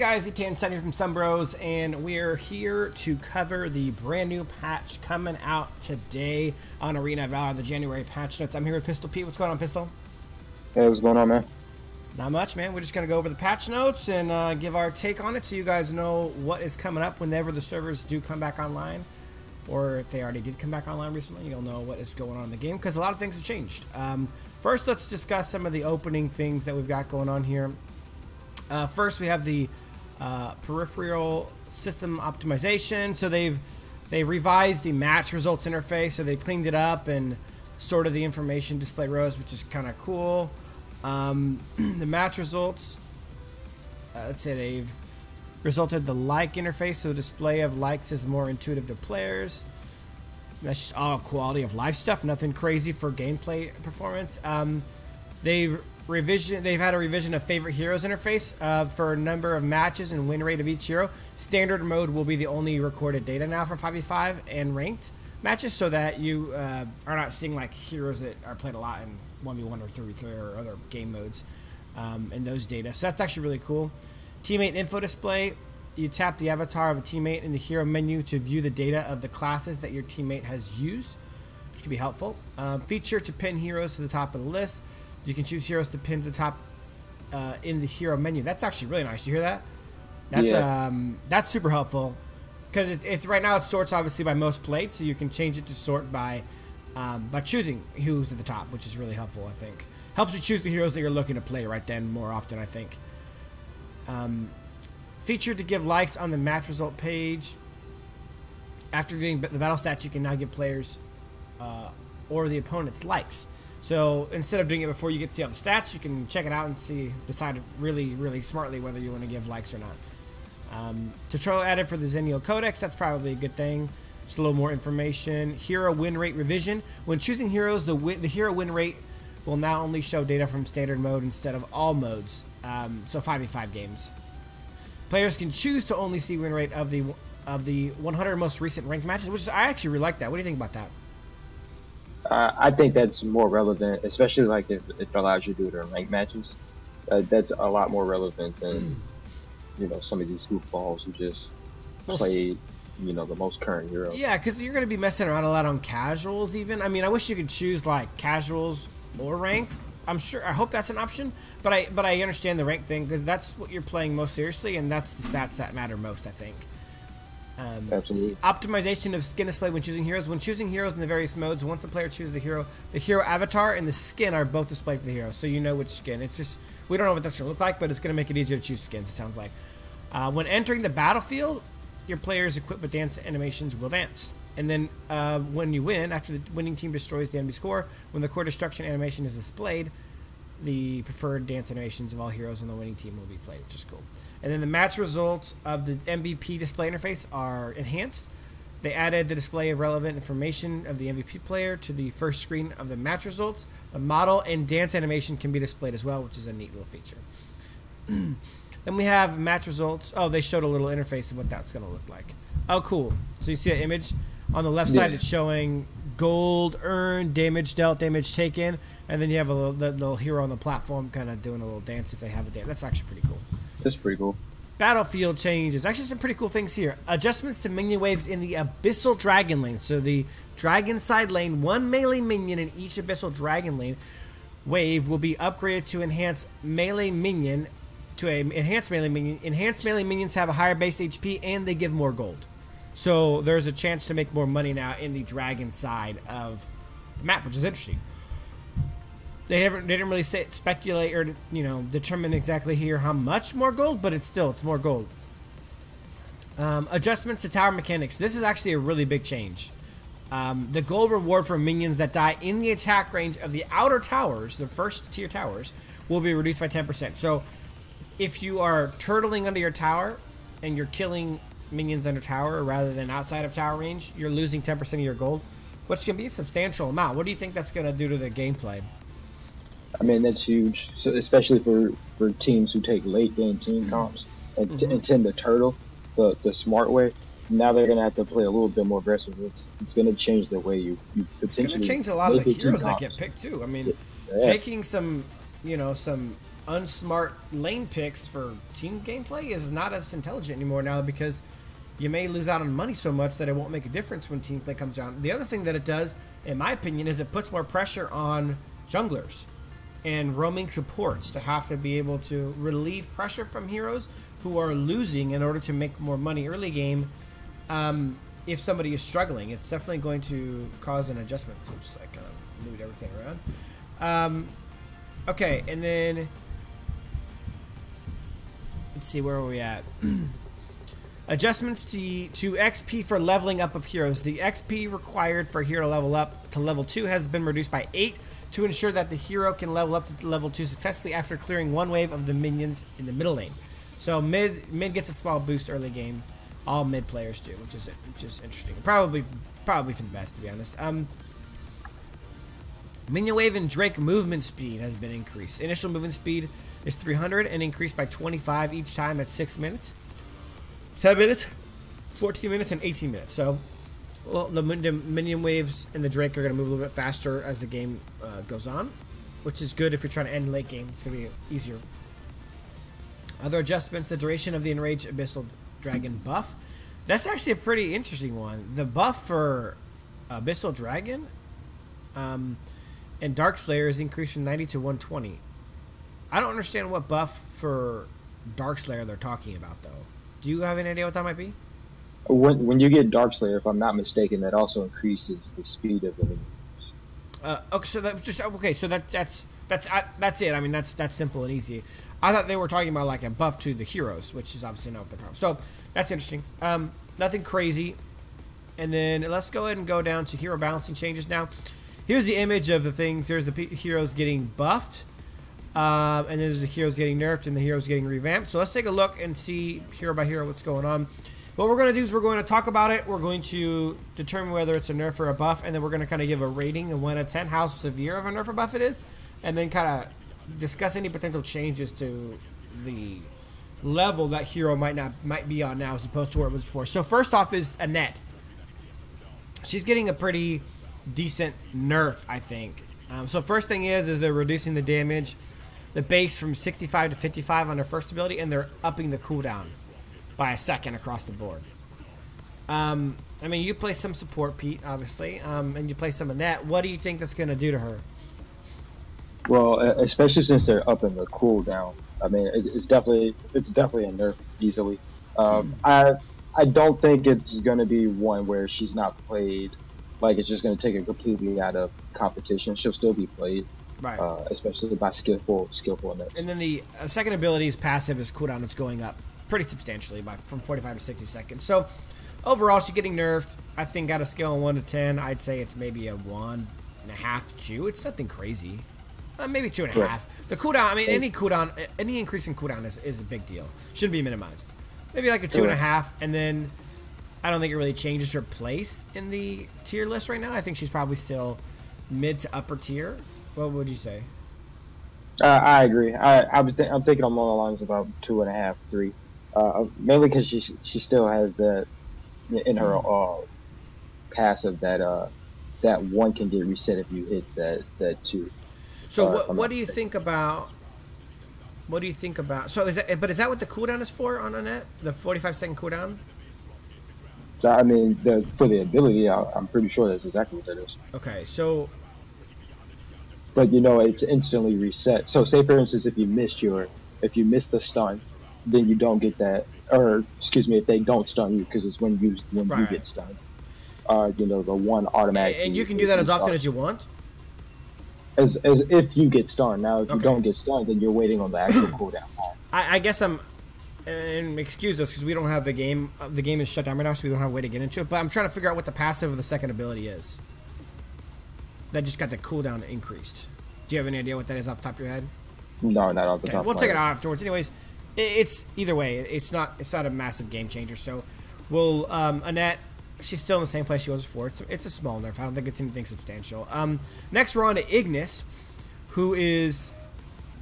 guys, Sunny here from Sunbros, and we're here to cover the brand new patch coming out today on Arena Valor, the January patch notes. I'm here with Pistol Pete. What's going on, Pistol? Hey, what's going on, man? Not much, man. We're just going to go over the patch notes and give our take on it so you guys know what is coming up whenever the servers do come back online. Or if they already did come back online recently, you'll know what is going on in the game because a lot of things have changed. First, let's discuss some of the opening things that we've got going on here. First, we have the peripheral system optimization. So they've revised the match results interface. So they cleaned it up and sorted the information display rows, which is kind of cool. The match results, let's say they've resulted the like interface. So display of likes is more intuitive to players. That's just all quality of life stuff. Nothing crazy for gameplay performance. They've had a revision of favorite heroes interface for a number of matches and win rate of each hero. Standard mode will be the only recorded data now for 5v5 and ranked matches, so that you are not seeing like heroes that are played a lot in 1v1 or 3v3 or other game modes in those data. So that's actually really cool. Teammate info display. You tap the avatar of a teammate in the hero menu to view the data of the classes that your teammate has used, which can be helpful. Feature to pin heroes to the top of the list. You can choose heroes to pin to the top in the hero menu. That's actually really nice. You hear that? That's that's super helpful because it's right now it sorts obviously by most played, so you can change it to sort by choosing who's at the top, which is really helpful. I think helps you choose the heroes that you're looking to play right then more often. I think. Feature to give likes on the match result page. After viewing the battle stats, you can now give players or the opponent's likes. So instead of doing it before you get to see all the stats, you can check it out and decide really smartly whether you want to give likes or not. Tutorial added for the Zennial Codex. That's probably a good thing. Just a little more information. Hero win rate revision. When choosing heroes, the hero win rate will now only show data from standard mode instead of all modes. So 5v5 games. Players can choose to only see win rate of the 100 most recent ranked matches, which I actually really like that. What do you think about that? I think that's more relevant, especially like if it allows you to do it in ranked matches. That's a lot more relevant than some of these goofballs who just play the most current hero. Yeah, because you're going to be messing around a lot on casuals even. I mean, I wish you could choose like casuals or ranked. I hope that's an option, but I understand the rank thing because that's what you're playing most seriously, and that's the stats that matter most, I think. Absolutely. Optimization of skin display when choosing heroes. When choosing heroes in the various modes, once a player chooses a hero, the hero avatar and the skin are both displayed for the hero, so you know which skin. It's just, we don't know what that's going to look like, but it's going to make it easier to choose skins, it sounds like. When entering the battlefield, your players equipped with dance animations will dance. And then when you win, after the winning team destroys the enemy score, when the core destruction animation is displayed, the preferred dance animations of all heroes on the winning team will be played, which is cool. And then the match results of the MVP display interface are enhanced. They added the display of relevant information of the MVP player to the first screen of the match results. The model and dance animation can be displayed as well, which is a neat little feature. Then we have match results. Oh, they showed a little interface of what that's going to look like. Oh, cool. So you see that image? On the left side, it's showing gold earned, damage dealt, damage taken, and then you have a little hero on the platform kind of doing a little dance if they have a dance. That's actually pretty cool. That's pretty cool. Battlefield changes. Actually, some pretty cool things here. Adjustments to minion waves in the Abyssal Dragon lane. So the Dragon side lane, one melee minion in each Abyssal Dragon lane wave will be upgraded to enhanced melee minion. Enhanced melee minions have a higher base HP and they give more gold. So there's a chance to make more money now in the dragon side of the map, which is interesting. They didn't really speculate or determine exactly here how much more gold, but it's more gold. Adjustments to tower mechanics. This is actually a really big change. The gold reward for minions that die in the attack range of the outer towers, the first tier towers, will be reduced by 10%. So if you are turtling under your tower and you're killing minions under tower rather than outside of tower range, you're losing 10% of your gold, which can be a substantial amount. What do you think that's going to do to the gameplay? I mean, that's huge, so especially for teams who take late game team comps and tend to turtle the smart way. Now they're going to have to play a little bit more aggressive. It's going to change the way you potentially. It's going to change a lot of the heroes that get picked too. I mean, taking some unsmart lane picks for team gameplay is not as intelligent anymore now, because you may lose out on money so much that it won't make a difference when team play comes down. The other thing that it does, in my opinion, is it puts more pressure on junglers and roaming supports to have to be able to relieve pressure from heroes who are losing in order to make more money early game. If somebody is struggling, it's definitely going to cause an adjustment. Oops, I kind of moved everything around. Okay, and then let's see, where are we at? Adjustments to XP for leveling up of heroes. The XP required for a hero to level up to level 2 has been reduced by 8 to ensure that the hero can level up to level 2 successfully after clearing one wave of the minions in the middle lane. So mid gets a small boost early game. All mid players do, which is interesting. Probably for the best, to be honest. Minion wave and Drake movement speed has been increased. Initial movement speed is 300 and increased by 25 each time at 6 minutes, 10 minutes, 14 minutes, and 18 minutes. So, well, the minion waves and the Drake are going to move a little bit faster as the game goes on, which is good if you're trying to end late game. It's going to be easier. Other adjustments: the duration of the Enraged Abyssal Dragon buff. That's actually a pretty interesting one. The buff for Abyssal Dragon and Dark Slayer is increased from 90 to 120. I don't understand what buff for Dark Slayer they're talking about, though. Do you have any idea what that might be? When you get Dark Slayer, if I'm not mistaken, that also increases the speed of the minions. Okay, so that's just okay. So that's it. I mean, that's simple and easy. I thought they were talking about like a buff to the heroes, which is obviously not what they're talking about. So that's interesting. Nothing crazy. And then let's go ahead and go down to hero balancing changes now. Here's the image of the things. Here's the heroes getting buffed. And then there's the heroes getting nerfed and the heroes getting revamped. So let's take a look and see hero by hero what's going on. What we're going to do is we're going to talk about it. We're going to determine whether it's a nerf or a buff. And then we're going to kind of give a rating of 1 to 10, how severe of a nerf or buff it is. And then kind of discuss any potential changes to the level that hero might be on now as opposed to where it was before. So first off is Annette. She's getting a pretty decent nerf, I think. So first thing is they're reducing the damage, the base from 65 to 55 on her first ability, and they're upping the cooldown by a second across the board. I mean, you play some support, Pete, obviously, and you play some Annette. What do you think that's going to do to her? Well, especially since they're upping the cooldown. I mean, it's definitely a nerf easily. I don't think it's going to be one where she's not played. Like, it's just going to take her completely out of competition. She'll still be played, right? Especially by skillful Annette. And then the second ability's passive is cooldown. It's going up pretty substantially from 45 to 60 seconds. So overall, she's getting nerfed. I think at a scale of 1 to 10, I'd say it's maybe a 1.5 to 2. It's nothing crazy. Maybe 2.5. Right. The cooldown, I mean, any increase in cooldown is a big deal. Shouldn't be minimized. Maybe like a 2.5, and then I don't think it really changes her place in the tier list right now. I think she's probably still mid to upper tier. What would you say? I agree. I'm thinking along the lines of about 2.5, 3. Mainly because she still has that in her passive that that 1 can get reset if you hit that 2. So what do you think about? What do you think about? So is that what the cooldown is for on Annette? The 45-second cooldown? I mean, for the ability, I'm pretty sure that's exactly what that is. Okay, so. But you know, it's instantly reset. So, say for instance, if you missed the stun, then you don't get that. Or excuse me, if they don't stun you, because it's when you get stunned. You know, the 1 automatically. And you can do that as often as you want. As if you get stunned. Now, if you don't get stunned, then you're waiting on the actual cooldown. I guess and excuse us because we don't have the game. The game is shut down right now, so we don't have a way to get into it. But I'm trying to figure out what the passive of the second ability is. That just got the cooldown increased. Do you have any idea what that is off the top of your head? No, not off the top. We'll take it out afterwards. Anyways, it's either way. It's not a massive game changer. So, we'll Annette. She's still in the same place she was before. It's a small nerf. I don't think it's anything substantial. Next, we're on to Ignis, who is,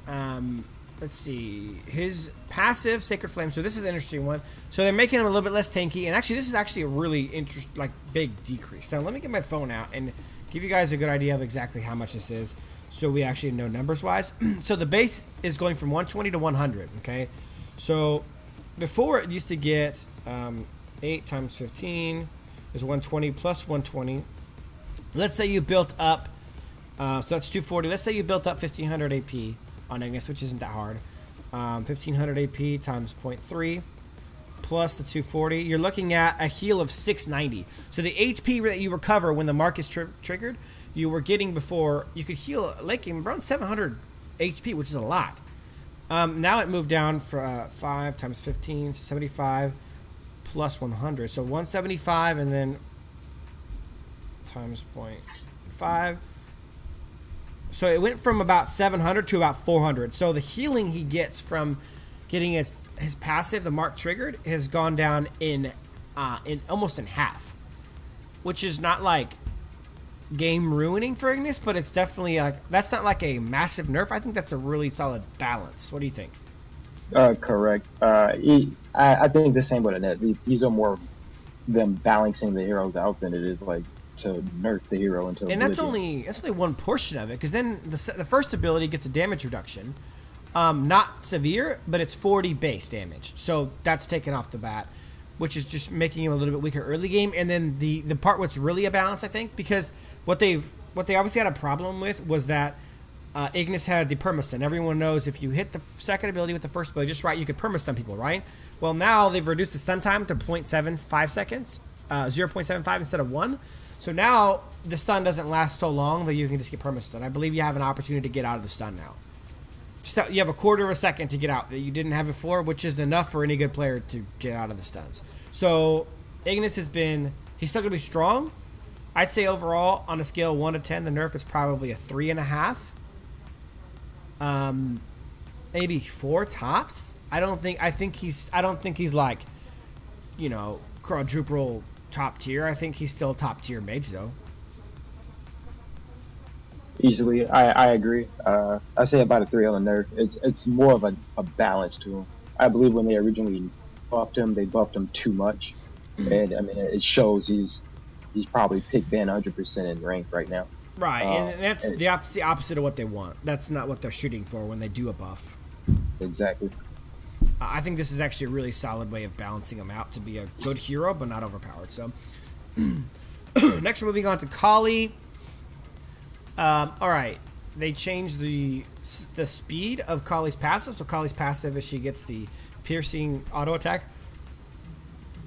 let's see, his passive, Sacred Flame. So this is an interesting one. So they're making him a little bit less tanky. And actually, this is actually a really big decrease. Now, let me get my phone out and give you guys a good idea of exactly how much this is. so we actually know numbers wise. So the base is going from 120 to 100. Okay, so before it used to get 8 times 15 is 120 plus 120. Let's say you built up, so that's 240. Let's say you built up 1500 AP on Ignis, which isn't that hard. 1500 AP times 0.3 plus the 240. You're looking at a heal of 690. So the HP that you recover when the mark is triggered, you were getting before. You could heal like around 700 HP, which is a lot. Now it moved down for 5 times 15, 75 plus 100. So 175 and then times 0.5. So it went from about 700 to about 400. So the healing he gets from getting his passive, the mark triggered, has gone down in almost in half, which is not like game ruining for Ignis, but it's definitely that's not like a massive nerf. I think that's a really solid balance. What do you think? Correct. I think the same with a net. These are more them balancing the heroes out than it is like to nerf the hero until. And that's only one portion of it, because then the first ability gets a damage reduction, not severe, but it's 40 base damage. So that's taken off the bat, which is just making him a little bit weaker early game. And then the part what's really a balance, I think, because what they obviously had a problem with was that Ignis had the permastun. Everyone knows if you hit the second ability with the first ability just right, you could permastun people, right? Well, now they've reduced the stun time to 0.75 seconds, 0.75 instead of 1. So now the stun doesn't last so long that you can just get permastun. I believe you have an opportunity to get out of the stun now. You have a quarter of a second to get out that you didn't have before, which is enough for any good player to get out of the stuns. So Ignis he's still gonna be strong. I'd say overall on a scale of 1 to 10, the nerf is probably a 3.5. Maybe 4 tops. I don't think he's like, you know, quadruple top tier. I think he's still top tier mage though. Easily, I agree. I say about a 3 on the nerf. It's more of a balance to him. I believe when they originally buffed him, they buffed him too much, and I mean it shows he's probably pick ban 100% in rank right now. Right, and that's the opposite of what they want. That's not what they're shooting for when they do a buff. Exactly. I think this is actually a really solid way of balancing him out to be a good hero, but not overpowered. So, next we're moving on to Kali. All right, they changed the speed of Kali's passive. So Kali's passive is she gets the piercing auto attack.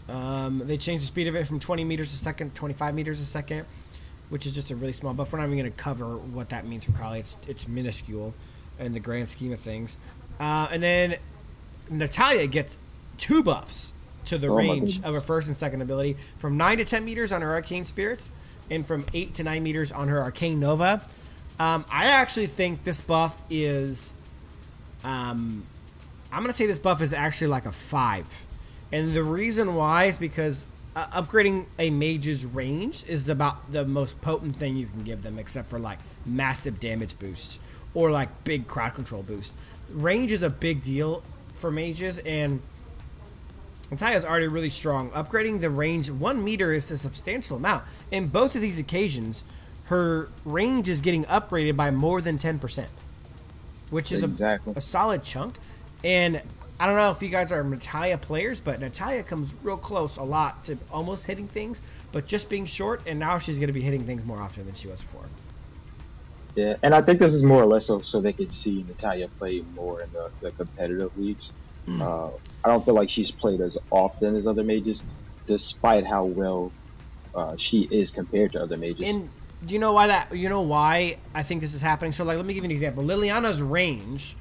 They changed the speed of it from 20 meters a second, 25 meters a second, which is just a really small buff. We're not even going to cover what that means for Kali. It's minuscule in the grand scheme of things. And then Natalia gets 2 buffs to the range of her first and second ability, from 9 to 10 meters on her Arcane Spirits, and from 8 to 9 meters on her Arcane Nova. I actually think this buff is, I'm going to say this buff is actually like a 5. And the reason why is because upgrading a mage's range is about the most potent thing you can give them, except for like massive damage boost or like big crowd control boost. Range is a big deal for mages, and Natalia's already really strong. Upgrading the range 1 meter is a substantial amount. In both of these occasions, her range is getting upgraded by more than 10%, which is a solid chunk. And I don't know if you guys are Natalia players, but Natalia comes real close a lot to almost hitting things, but just being short, and now she's going to be hitting things more often than she was before. Yeah, and I think this is more or less so they could see Natalia play more in the competitive leagues. I don't feel like she's played as often as other mages, despite how well she is compared to other mages. And do you know why why I think this is happening? So, like, let me give you an example. Liliana's range,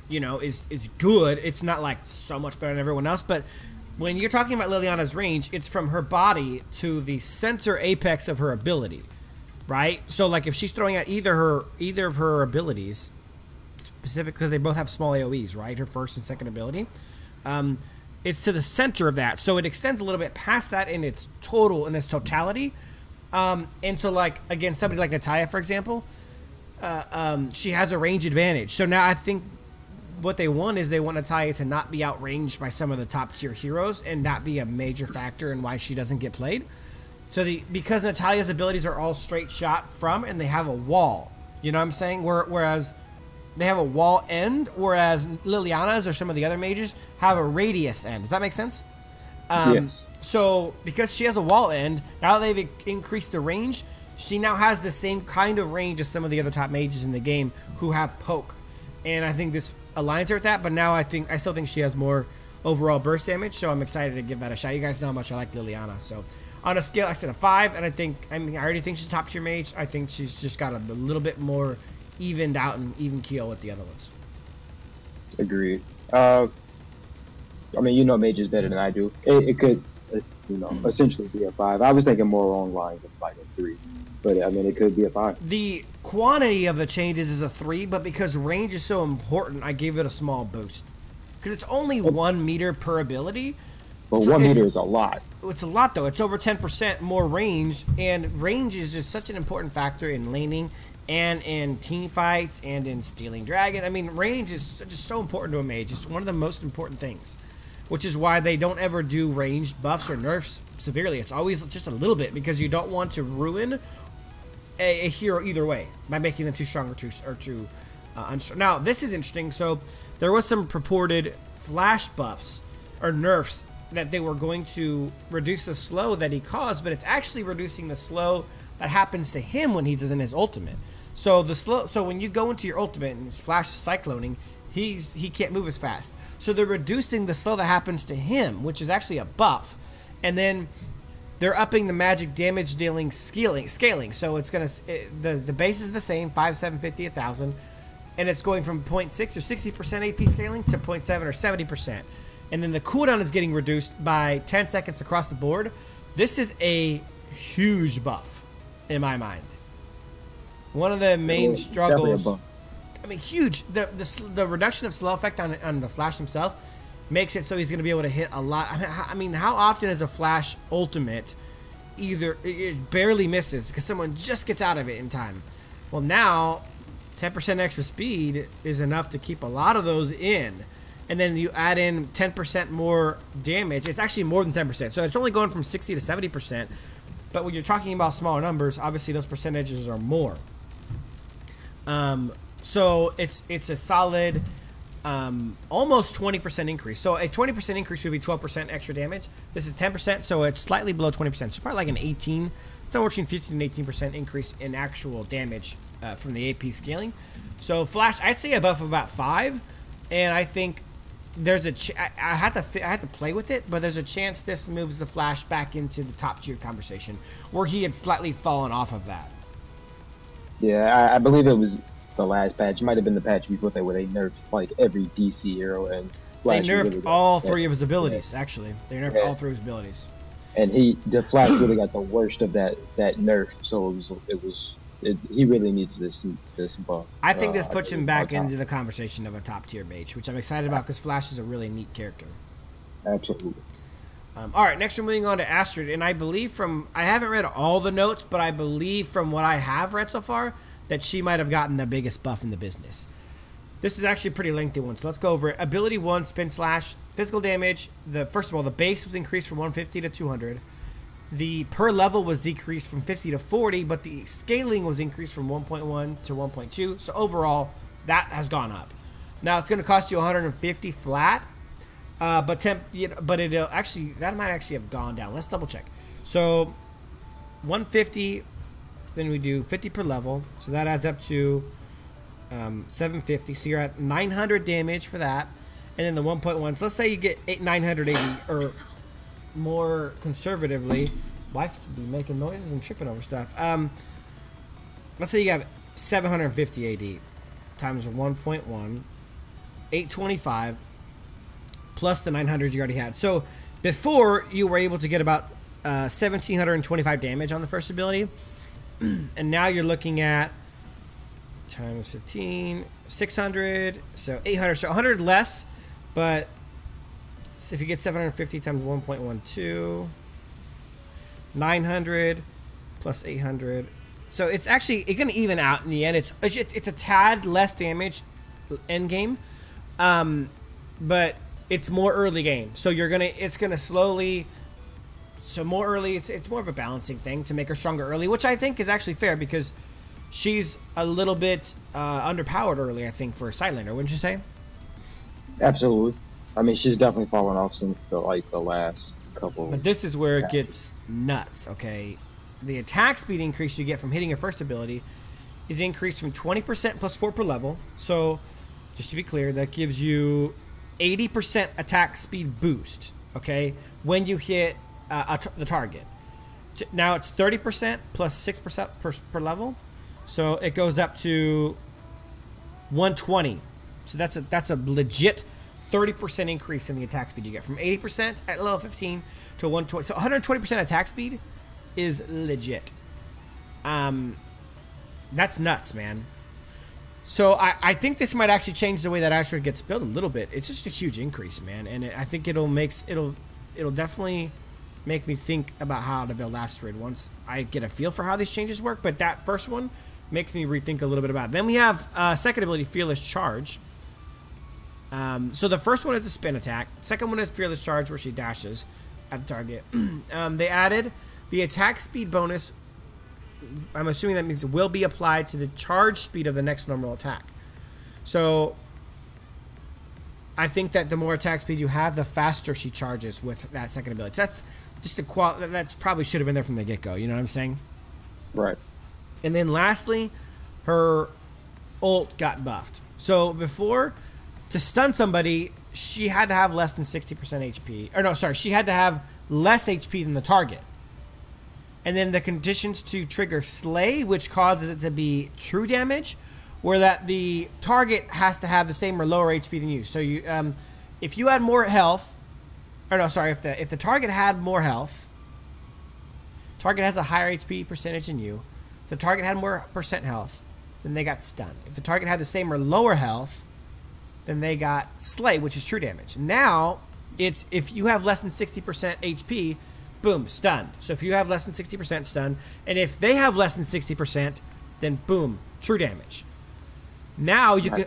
you know, is good. It's not like so much better than everyone else, but when you're talking about Liliana's range, it's from her body to the center apex of her ability, right? So, like, if she's throwing out either of her abilities, specific, because they both have small AoEs, right? Her first and second ability, it's to the center of that, so it extends a little bit past that in its totality. And so, like, again, somebody like Natalia, for example, she has a range advantage. So now I think what they want is they want Natalia to not be outranged by some of the top tier heroes and not be a major factor in why she doesn't get played. So because Natalia's abilities are all straight shot from, and they have a wall You know what I'm saying? Whereas they have a wall end, whereas Liliana's or some of the other mages have a radius end. Does that make sense? Yes. So because she has a wall end, now they've increased the range. She now has the same kind of range as some of the other top mages in the game who have poke, and I think this aligns her with that. But now I still think she has more overall burst damage, so I'm excited to give that a shot. You guys know how much I like Liliana. So on a scale, I said a 5, and I already think she's top tier mage. I think she's just got a little bit more evened out and even keel with the other ones. Agreed. I mean, you know mages better than I do. It could, essentially be a 5. I was thinking more along lines of like a 3. But, I mean, it could be a 5. The quantity of the changes is a 3, but because range is so important, I gave it a small boost. Because it's only 1 meter per ability. But so 1 meter is a lot. It's a lot, though. It's over 10% more range, and range is just such an important factor in laning and in team fights and in stealing dragon. I mean, range is just so important to a mage. It's one of the most important things, which is why they don't ever do ranged buffs or nerfs severely. It's always just a little bit, because you don't want to ruin a hero either way by making them too strong or too unstrong. Now, this is interesting. So there was some purported flash buffs or nerfs that they were going to reduce the slow that he caused, but it's actually reducing the slow that happens to him when he's in his ultimate. So when you go into your ultimate and his flash is cycloning, he can't move as fast. So they're reducing the slow that happens to him, which is actually a buff. And then they're upping the magic damage dealing scaling. So it's the base is the same, 5, 750, 1,000, and it's going from 0.6 or 60% AP scaling to 0.7 or 70%. And then the cooldown is getting reduced by 10 seconds across the board. This is a huge buff in my mind. One of the main struggles, I mean, huge. The reduction of slow effect on the flash himself makes it so he's going to be able to hit a lot. I mean, how often is a flash ultimate it barely misses because someone just gets out of it in time? Well, now 10% extra speed is enough to keep a lot of those in, and then you add in 10% more damage. It's actually more than 10%, so it's only going from 60 to 70%. But when you're talking about smaller numbers, obviously those percentages are more. So it's a solid almost 20% increase. So a 20% increase would be 12% extra damage. This is 10%, so it's slightly below 20%. So probably like an 18, somewhere between 15 and 18% increase in actual damage from the AP scaling. So flash, I'd say a buff of about 5, and I think there's I had to play with it, but there's a chance this moves the flash back into the top tier conversation where he had slightly fallen off of that. Yeah, I believe it was the last patch. It might have been the patch before that where they nerfed like every DC hero, and Flash they nerfed really all 3 of his abilities. Actually, they nerfed all 3 of his abilities. And the Flash really got the worst of that nerf. So he really needs this buff. I think this puts him back into the conversation of a top tier mage, which I'm excited about because Flash is a really neat character. Absolutely. All right, next we're moving on to Astrid, and I believe I haven't read all the notes, but I believe from what I have read so far that she might have gotten the biggest buff in the business. This is actually a pretty lengthy one, so let's go over it. Ability 1, Spin Slash, physical damage. First of all, the base was increased from 150 to 200. The per level was decreased from 50 to 40, but the scaling was increased from 1.1 to 1.2. So overall, that has gone up. Now it's going to cost you 150 flat. But it'll actually, that might actually have gone down. Let's double check. So 150, then we do 50 per level, so that adds up to 750. So you're at 900 damage for that, and then the 1.1. So let's say you get 980, or more conservatively, wife would be making noises and tripping over stuff. Let's say you have 750 AD times 1.1, 825. Plus the 900 you already had. So before, you were able to get about 1,725 damage on the first ability. And now you're looking at times 15, 600, so 800. So 100 less, but if you get 750 times 1.12, 900 plus 800. So it's actually going to even out in the end. It's a tad less damage end game. But it's more early game, so it's gonna slowly. So more early, it's more of a balancing thing to make her stronger early, which I think is actually fair because she's a little bit underpowered early, I think, for a Sidelander, wouldn't you say? Absolutely. I mean, she's definitely fallen off since the last couple. But this is where it gets nuts, okay? The attack speed increase you get from hitting your first ability is increased from 20% plus 4 per level. So, just to be clear, that gives you 80% attack speed boost, okay, when you hit the target. Now it's 30% plus 6% per level. So it goes up to 120. So that's a legit 30% increase in the attack speed you get from 80% at level 15 to 120. So 120% attack speed is legit. That's nuts, man. So I think this might actually change the way that Asteroid gets built a little bit. It's just a huge increase, man, and I think it'll definitely make me think about how to build Asteroid once I get a feel for how these changes work. But that first one makes me rethink a little bit about it. Then we have second ability, Fearless Charge. So the first one is a spin attack. Second one is Fearless Charge, where she dashes at the target. They added the attack speed bonus. I'm assuming that means it will be applied to the charge speed of the next normal attack. So I think that the more attack speed you have, the faster she charges with that second ability. So that's just that's probably should have been there from the get-go. You know what I'm saying? Right. And then lastly, her ult got buffed. So before, to stun somebody, she had to have less than 60% HP. Or no, sorry, she had to have less HP than the target. And then the conditions to trigger Slay, which causes it to be true damage, where that the target has to have the same or lower HP than you. So you, if you had more health, or no, sorry, if the target had more health, target has a higher HP percentage than you. If the target had more percent health, then they got stunned. If the target had the same or lower health, then they got Slay, which is true damage. Now it's if you have less than 60% HP. Boom, stunned. So if you have less than 60% stunned, and if they have less than 60%, then boom, true damage. Now you can.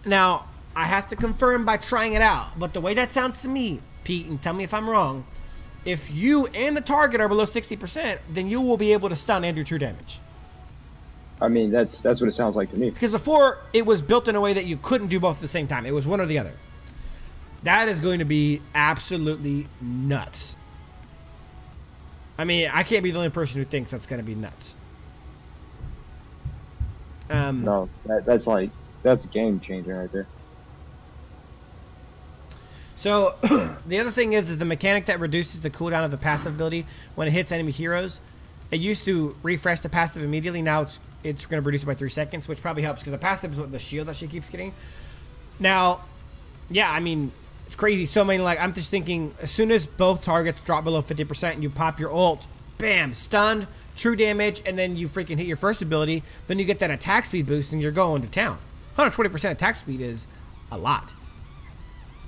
Now I have to confirm by trying it out, but the way that sounds to me, Pete, and tell me if I'm wrong. If you and the target are below 60%, then you will be able to stun and do true damage. I mean, that's what it sounds like to me. Because before it was built in a way that you couldn't do both at the same time. It was one or the other. That is going to be absolutely nuts. I mean, I can't be the only person who thinks that's going to be nuts. No, that's a game changer right there. So, the other thing is the mechanic that reduces the cooldown of the passive ability when it hits enemy heroes. It used to refresh the passive immediately. Now it's going to reduce it by 3 seconds, which probably helps because the passive is what the shield that she keeps getting. Now, yeah, I mean, it's crazy. So many, like, I'm just thinking, as soon as both targets drop below 50% and you pop your ult, bam, stunned, true damage, and then you freaking hit your first ability, then you get that attack speed boost and you're going to town. 120% attack speed is a lot.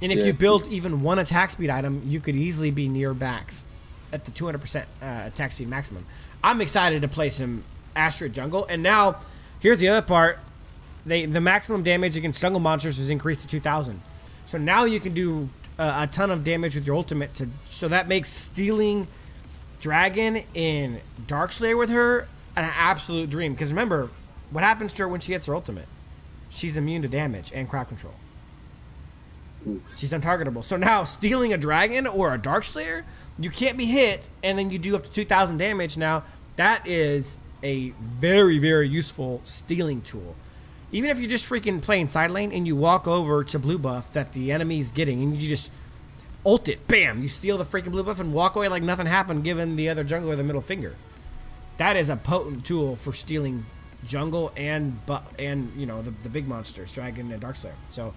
And if you build even one attack speed item, you could easily be near max at the 200% attack speed maximum. I'm excited to play some Asteroid Jungle. And now, here's the other part. The maximum damage against jungle monsters is increased to 2,000. So now you can do a ton of damage with your ultimate. So that makes stealing Dragon in Darkslayer with her an absolute dream. Because remember, what happens to her when she gets her ultimate? She's immune to damage and crowd control. Oof. She's untargetable. So now stealing a Dragon or a Darkslayer, you can't be hit, and then you do up to 2,000 damage. Now, that is a very, very useful stealing tool. Even if you're just freaking playing side lane and you walk over to blue buff that the enemy's getting and you just ult it, bam, you steal the freaking blue buff and walk away like nothing happened, giving the other jungler the middle finger. That is a potent tool for stealing jungle and you know, the big monsters, Dragon and Darkslayer. So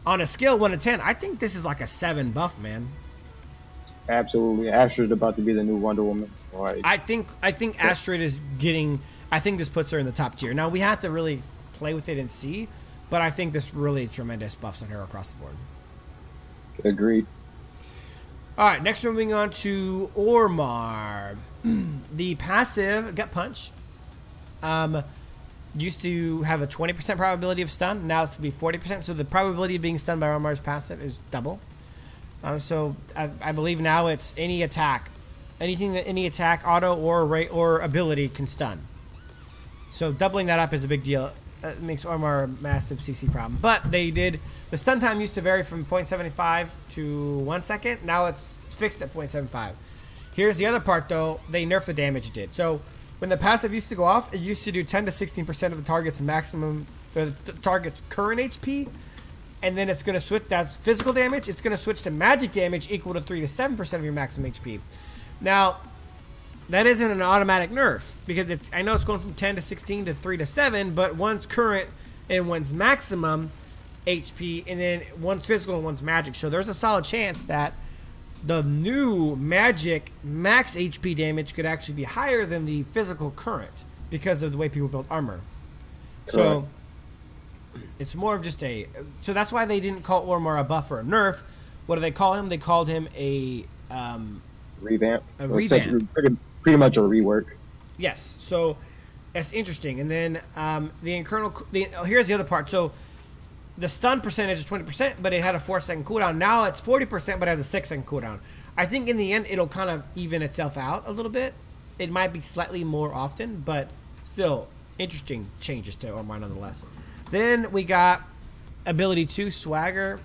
on a scale 1 to 10, I think this is like a 7 buff, man. Absolutely. Asteroid about to be the new Wonder Woman. Like, I think Asteroid is getting, I think this puts her in the top tier. Now we have to really play with it and see, but I think this really tremendous buffs on her across the board. Agreed. All right, next we're moving on to Ormar. The passive Gut Punch used to have a 20% probability of stun. Now it's to be 40%. So the probability of being stunned by Ormar's passive is double. So I believe now it's any attack, anything that any attack, auto or ability can stun. So doubling that up is a big deal. It makes Ormar a massive CC problem. But they did, the stun time used to vary from 0.75 to 1 second. Now it's fixed at 0.75. Here's the other part though, they nerfed the damage it did. So when the passive used to go off, it used to do 10 to 16% of the target's maximum, or the target's current HP. And then it's going to switch, that's physical damage, it's going to switch to magic damage equal to 3 to 7% of your maximum HP. Now, that isn't an automatic nerf, because it's, I know it's going from 10 to 16 to 3 to 7, but one's current and one's maximum HP, and then one's physical and one's magic. So there's a solid chance that the new magic max HP damage could actually be higher than the physical current because of the way people build armor. So it's more of just a, so that's why they didn't call Ormar a buff or a nerf. What do they call him? They called him a revamp. A revamp. Pretty much a rework. Yes. So that's interesting. And then here's the other part. So the stun percentage is 20%, but it had a 4-second cooldown. Now it's 40%, but it has a 6-second cooldown. I think in the end, it'll kind of even itself out a little bit. It might be slightly more often, but still interesting changes to Ormar nonetheless. Then we got ability 2, Swagger.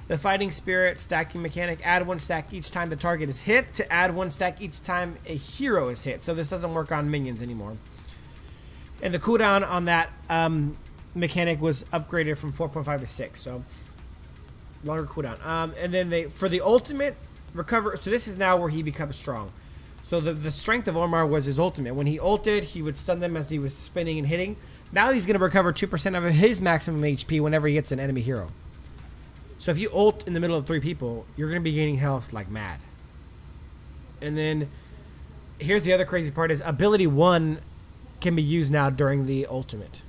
The fighting spirit stacking mechanic. Add 1 stack each time the target is hit to add 1 stack each time a hero is hit. So this doesn't work on minions anymore. And the cooldown on that mechanic was upgraded from 4.5 to 6. So longer cooldown. And then for the ultimate recover. So this is now where he becomes strong. So the strength of Ormar was his ultimate. When he ulted, he would stun them as he was spinning and hitting. Now he's going to recover 2% of his maximum HP whenever he hits an enemy hero. So if you ult in the middle of 3 people, you're going to be gaining health like mad. And then here's the other crazy part is ability 1 can be used now during the ultimate,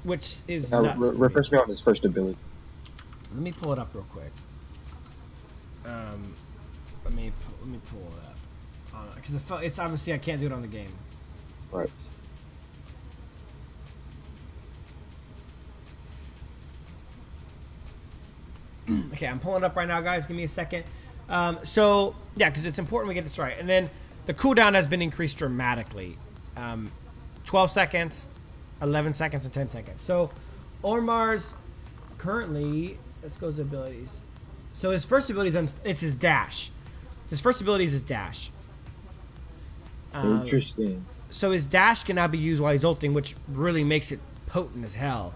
which is nuts. Refresh me on his first ability. Let me pull it up real quick. Let me pull it up because it's obviously I can't do it on the game. Right. Okay, I'm pulling it up right now, guys. Give me a second. So, yeah, because it's important we get this right. And then the cooldown has been increased dramatically. 12 seconds, 11 seconds, and 10 seconds. So, Ormar's currently, let's go to abilities. So, his first ability is it's his dash. His first ability is his dash. Interesting. So, his dash can now be used while he's ulting, which really makes it potent as hell.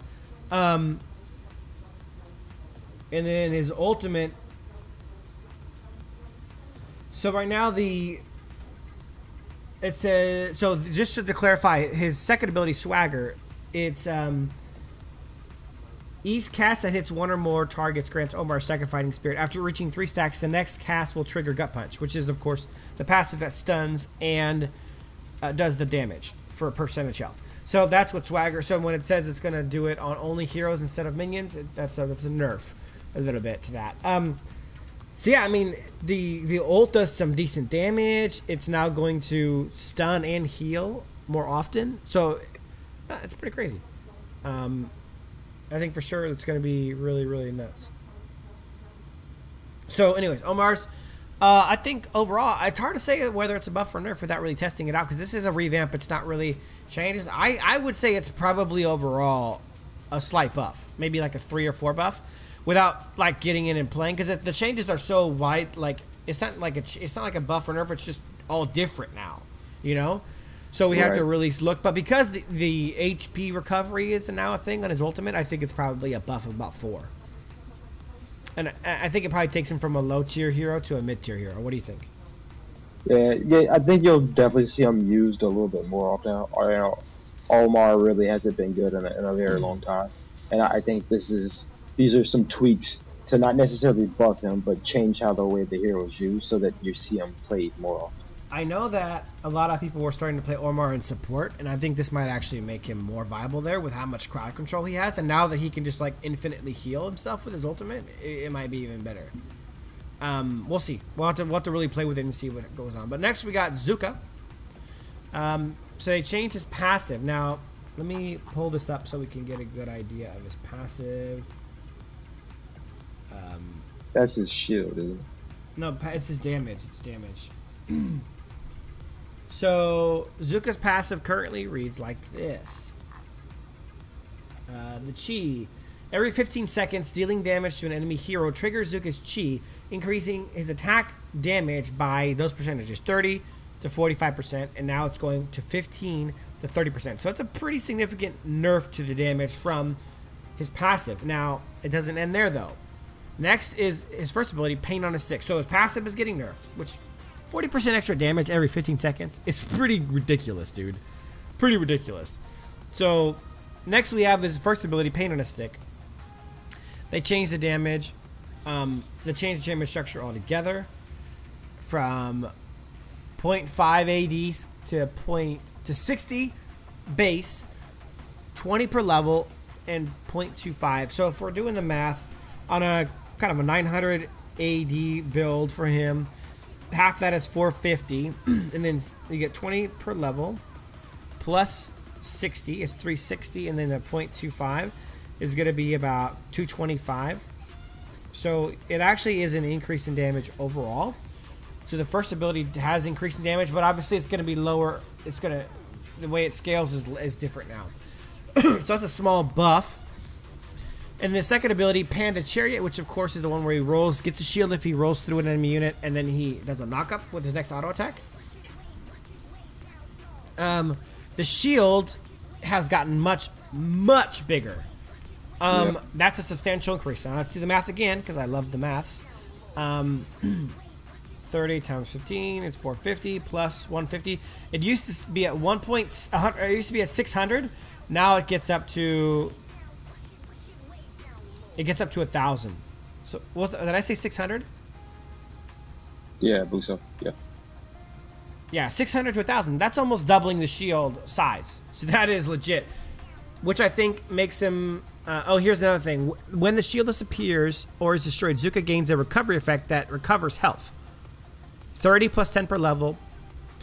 And then his ultimate. So right now it says, so just to clarify, his second ability, Swagger, it's each cast that hits 1 or more targets grants Ormar a second fighting spirit. After reaching 3 stacks, the next cast will trigger Gut Punch, which is of course the passive that stuns and does the damage for a percentage health. So that's what Swagger. So when it says it's going to do it on only heroes instead of minions, that's a nerf. A little bit to that. So yeah, I mean the ult does some decent damage. It's now going to stun and heal more often. So it's pretty crazy. I think for sure it's going to be really, really nuts. So anyways, Ormar's I think overall it's hard to say whether it's a buff or nerf without really testing it out, because this is a revamp. It's not really changes. I would say it's probably overall a slight buff, maybe like a 3 or 4 buff, without like getting in and playing, because the changes are so wide. Like it's not like a buff or nerf. It's just all different now, you know. So we have to really look. But because the HP recovery is now a thing on his ultimate, I think it's probably a buff of about 4. And I think it probably takes him from a low tier hero to a mid tier hero. What do you think? Yeah, I think you'll definitely see him used a little bit more often. Ormar really hasn't been good in a very long time, and I think these are some tweaks to not necessarily buff him, but change how the way the hero is used so that you see him played more often. I know that a lot of people were starting to play Ormar in support, and I think this might actually make him more viable there with how much crowd control he has. And now that he can just like infinitely heal himself with his ultimate, it might be even better. We'll see. We'll have to really play with it and see what goes on. But next we got Zuka. So they changed his passive. Now, let me pull this up so we can get a good idea of his passive. That's his shield, isn't it? No, it's his damage. It's damage. So Zuka's passive currently reads like this. The Chi. Every 15 seconds, dealing damage to an enemy hero triggers Zuka's Chi, increasing his attack damage by those percentages, 30 to 45%, and now it's going to 15 to 30%. So it's a pretty significant nerf to the damage from his passive. Now, it doesn't end there, though. Next is his first ability, Pain on a Stick. So his passive is getting nerfed, which 40% extra damage every 15 seconds is pretty ridiculous, dude. Pretty ridiculous. So next we have his first ability, Pain on a Stick. They changed the damage. They changed the damage structure altogether from 0.5 AD to 60 base, 20 per level, and 0.25. So if we're doing the math on a kind of a 900 AD build for him, half that is 450, and then you get 20 per level plus 60 is 360, and then the 0.25 is going to be about 225. So it actually is an increase in damage overall. So the first ability has increasing damage, but obviously it's going to be lower. It's going to, the way it scales is different now. So that's a small buff. And the second ability, Panda Chariot, which of course is the one where he rolls, gets a shield if he rolls through an enemy unit, and then he does a knockup with his next auto attack. The shield has gotten much bigger. Yep. That's a substantial increase. Now let's do the math again, because I love the maths. 30 times 15 is 450 plus 150. It used to be at it used to be at 600. Now it gets up to 1,000. So did I say 600? Yeah, I believe so. Yeah. Yeah, 600 to 1,000. That's almost doubling the shield size. So that is legit, which I think makes him. Oh, here's another thing. When the shield disappears or is destroyed, Zuka gains a recovery effect that recovers health. 30 plus 10 per level.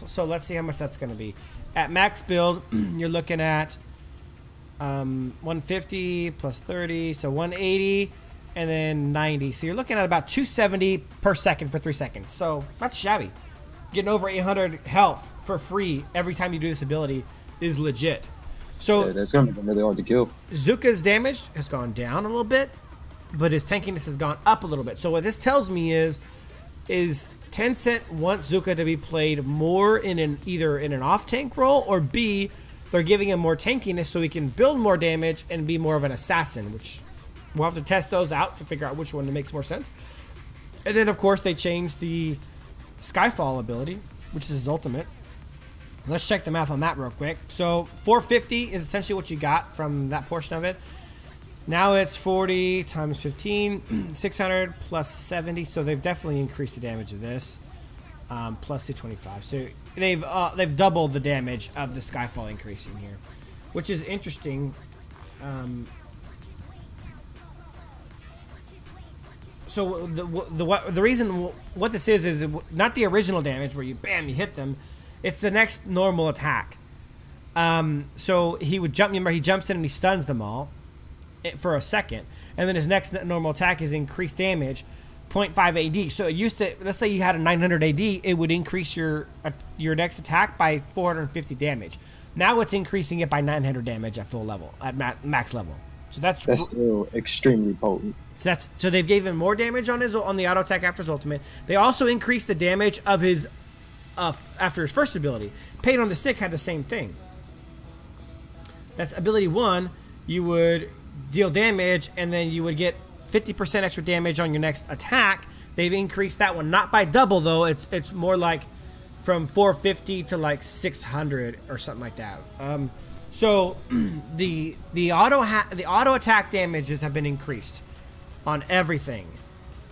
So let's see how much that's going to be. At max build, you're looking at 150 plus 30, so 180, and then 90. So you're looking at about 270 per second for 3 seconds. So that's shabby. Getting over 800 health for free every time you do this ability is legit. So yeah, that's going to be really hard to kill. Zuka's damage has gone down a little bit, but his tankiness has gone up a little bit. So what this tells me is Tencent wants Zuka to be played more in either in an off-tank role, or B, they're giving him more tankiness so he can build more damage and be more of an assassin, which we'll have to test those out to figure out which one makes more sense. And then, of course, they changed the Skyfall ability, which is his ultimate. Let's check the math on that real quick. So 450 is essentially what you got from that portion of it. Now it's 40 times 15, 600 plus 70. So they've definitely increased the damage of this, plus 225. So they've doubled the damage of the Skyfall increasing here, which is interesting. So the reason what this is not the original damage where you bam you hit them. It's the next normal attack. So he would jump. Remember, he jumps in and he stuns them all for a second, and then his next normal attack is increased damage, 0.5 AD. So it used to, let's say you had a 900 AD, it would increase your next attack by 450 damage. Now it's increasing it by 900 damage at full level, at max level. So that's still extremely potent. So they've given more damage on the auto attack after his ultimate. They also increased the damage of his after his first ability. Pain on the Stick had the same thing. That's ability 1. You would deal damage, and then you would get 50% extra damage on your next attack. They've increased that one, not by double though. It's more like from 450 to like 600 or something like that. So the auto attack damages have been increased on everything,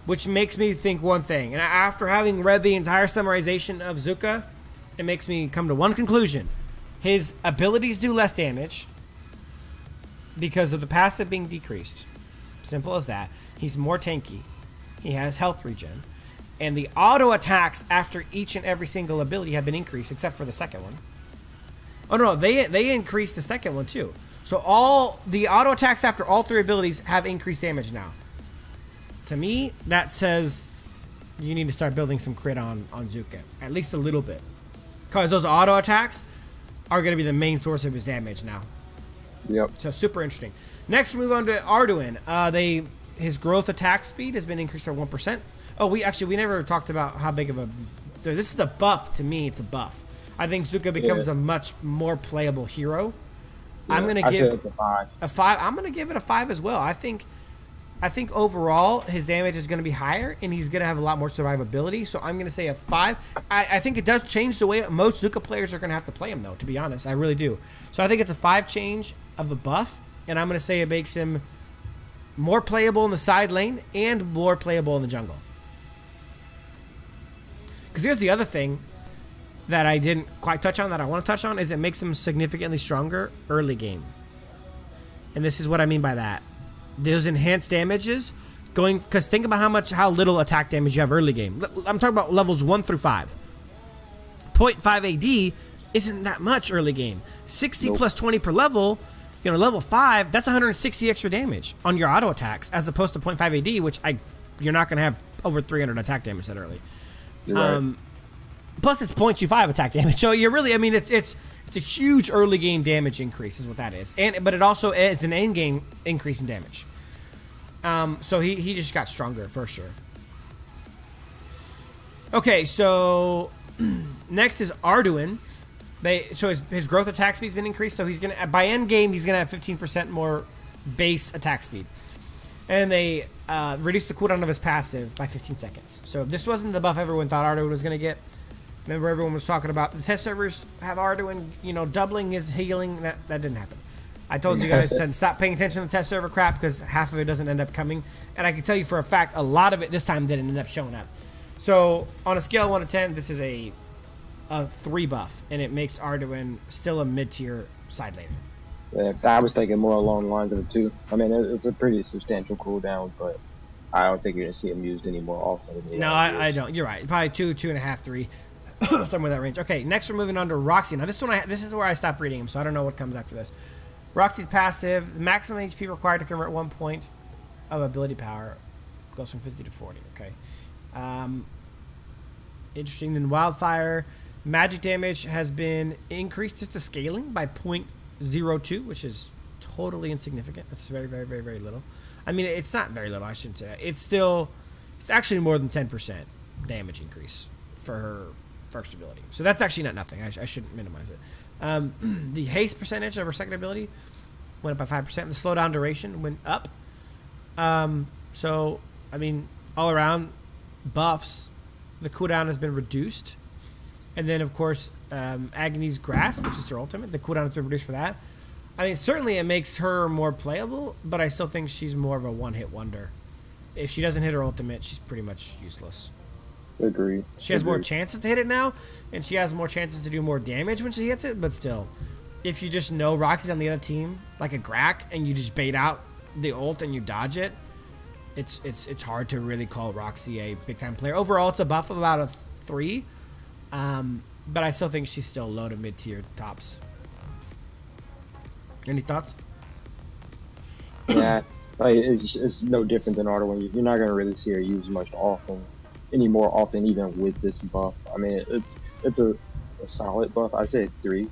which makes me think one thing. And after having read the entire summarization of Zuka, it makes me come to one conclusion. His abilities do less damage because of the passive being decreased. Simple as that. He's more tanky. He has health regen. And the auto attacks after each and every single ability have been increased, except for the second one. Oh no, they increased the second one too. So all the auto attacks after all 3 abilities have increased damage now. To me, that says you need to start building some crit on Zuka, at least a little bit, because those auto attacks are going to be the main source of his damage now. Yep. So super interesting. Next, we move on to Arduin. His growth attack speed has been increased by 1%. Oh, we never talked about how big of a. This is a buff to me. It's a buff. I think Zuka becomes a much more playable hero. Yeah, I'm gonna give it a 5. A 5. I'm gonna give it a 5 as well. I think overall his damage is gonna be higher, and he's gonna have a lot more survivability. So I'm gonna say a 5. I think it does change the way most Zuka players are gonna have to play him, though. To be honest, I really do. So I think it's a 5 change of the buff, and I'm gonna say it makes him more playable in the side lane and more playable in the jungle. Because here's the other thing that I didn't quite touch on that I want to touch on is it makes him significantly stronger early game. And this is what I mean by that. Those enhanced damages going, because think about how little attack damage you have early game. I'm talking about levels 1 through 5. 0.5 AD isn't that much early game. 60 plus 20 per level, level 5, that's 160 extra damage on your auto attacks as opposed to 0.5 AD, which you're not going to have over 300 attack damage that early. Right. Plus it's 0.25 attack damage. So you're really, it's a huge early game damage increase is what that is. But it also is an end game increase in damage. So he just got stronger for sure. Okay, so next is Arduin. So his growth attack speed's been increased. So he's gonna by end game he's gonna have 15% more base attack speed. And they reduced the cooldown of his passive by 15 seconds. So this wasn't the buff everyone thought Arduin was going to get. Remember, everyone was talking about the test servers have Arduin, doubling his healing. That didn't happen. I told you guys to stop paying attention to the test server crap because half of it doesn't end up coming. And I can tell you for a fact, a lot of it this time didn't end up showing up. So on a scale of 1 to 10, this is a 3 buff. And it makes Arduin still a mid-tier side laner. Yeah, I was thinking more along the lines of it too. I mean, it's a pretty substantial cooldown, but I don't think you're gonna see him used any more often. No, I don't. You're right. Probably 2, 2.5, 3, somewhere in that range. Okay, next we're moving on to Roxy. Now this is where I stopped reading him, so I don't know what comes after this. Roxy's passive. The maximum HP required to convert 1 point of ability power goes from 50 to 40. Okay. Interesting. Then Wildfire. Magic damage has been increased just to scaling by 0.02, which is totally insignificant. That's very, very, very, very little. I mean, it's not very little. I shouldn't say that. It's actually more than 10% damage increase for her first ability. So that's actually not nothing. I shouldn't minimize it. The haste percentage of her second ability went up by 5%. The slowdown duration went up. So, I mean, all around buffs, the cooldown has been reduced. And then, of course, Agony's Grasp, which is her ultimate. The cooldown has been reduced for that. I mean, certainly it makes her more playable, but I still think she's more of a one-hit wonder. If she doesn't hit her ultimate, she's pretty much useless. Agreed. She has more chances to hit it now, and she has more chances to do more damage when she hits it, but still. If you just know Roxy's on the other team, like a Grack, and you just bait out the ult and you dodge it, it's hard to really call Roxy a big-time player. Overall, it's a buff of about a 3. But I still think she's still low to mid-tier tops. Any thoughts? Yeah, like it's no different than Arduin. You're not gonna really see her used much any more often, even with this buff. I mean, it's a solid buff. I say 3,